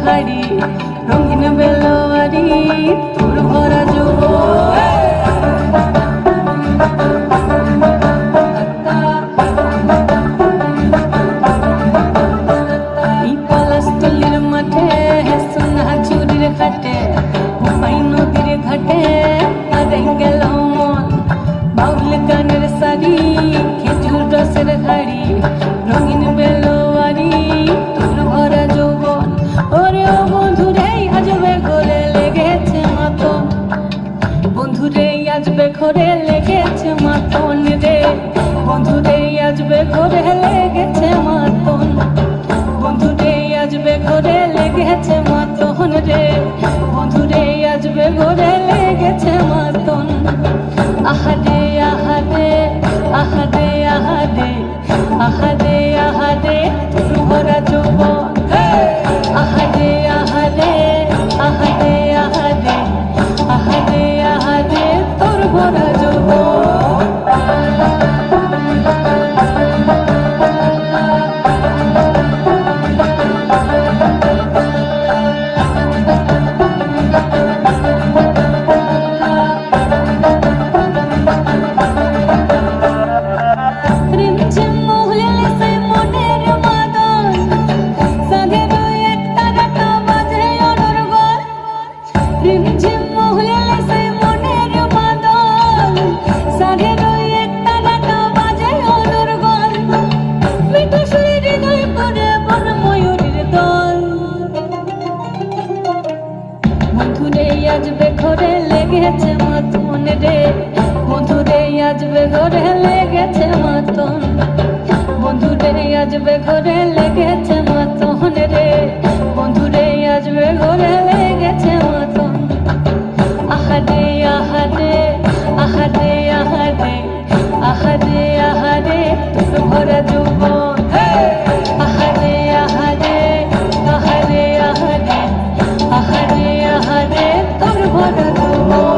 হাড়ি রঙিন বেলোয়ারি তোর ভরা পলাশতলির মাঠে সোনা চুরির খাটে হুমাই নদীর ঘাটে হারাই গেল মন বাউল গানের শাড়ি খেজুর রসের হাড়ি রঙিন বেলোয়ারি তোর ভরা যৌবন ওরে ও বন্ধুরে আজবে ঘরে লেগেছে মাতন বন্ধুরে আজবে ঘরে লেগেছে মাতন রে বন্ধুরে আজবে ঘরে লেগেছে মাতন বন্ধুরে আজবে ঘরে লেগেছে মাতন রে বন্ধুরে আজবে ঘরে লেগেছে মাতন আহারে আহারে আহারে আহারে আহারে আহারে তোর ভরা যৌবন আহারে আহারে আহারে আহারে আহারে আহারে তোর ভরা যৌবন আজবে ঘরে লেগেছে মাতন রে বন্ধুরে আজবে ঘরে লেগেছে মাতন বন্ধুরে আজবে ঘরে লেগেছে মাতন রে বন্ধুরে আজবে ঘরে লেগেছে মাতন আহারে আহারে আহারে আহারে আহারে আহারে তোর ভরা যৌবন আহারে আহারে আহারে আহারে আহারে আহারে তোর ভরা যৌবন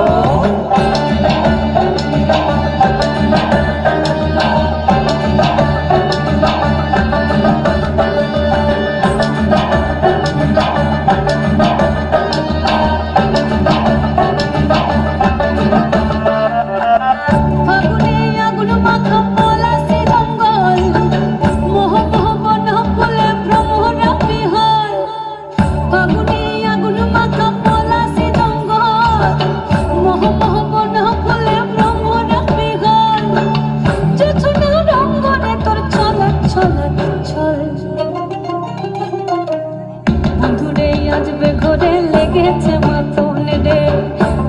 বন্ধুরে আজবে ঘরে লেগেছে মাতন রে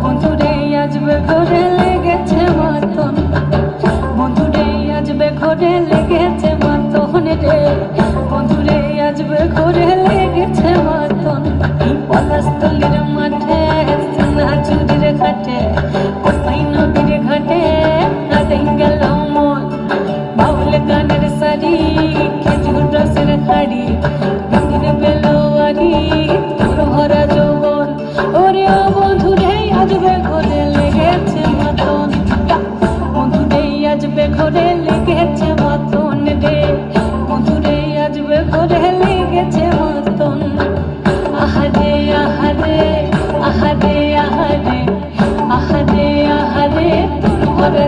বন্ধুরে আজবে ঘরে লেগেছে মাতন বন্ধুরে আজবে ঘরে লেগেছে মাতন রে বন্ধুরে আজবে ঘরে লেগেছে মাতন পলাশতলির মাঠে সোনা চুরির ঘাটে হুমাই নদীর ঘাটে হারাই গেল মন বাউল গানের শাড়ি খেজুর রসের হাড়ি রঙিন বেলোয়ারি তোর ভরা যৌবন ওরে ও বন্ধুরে আজবে ঘরে লেগেছে মাতন বন্ধুরে আজবে ঘরে লেগেছে মাতন রে বন্ধুরে আজবে ঘরে লেগেছে মাতন আহারে আহারে আহারে আহারে আহারে আহারে তোর ভরা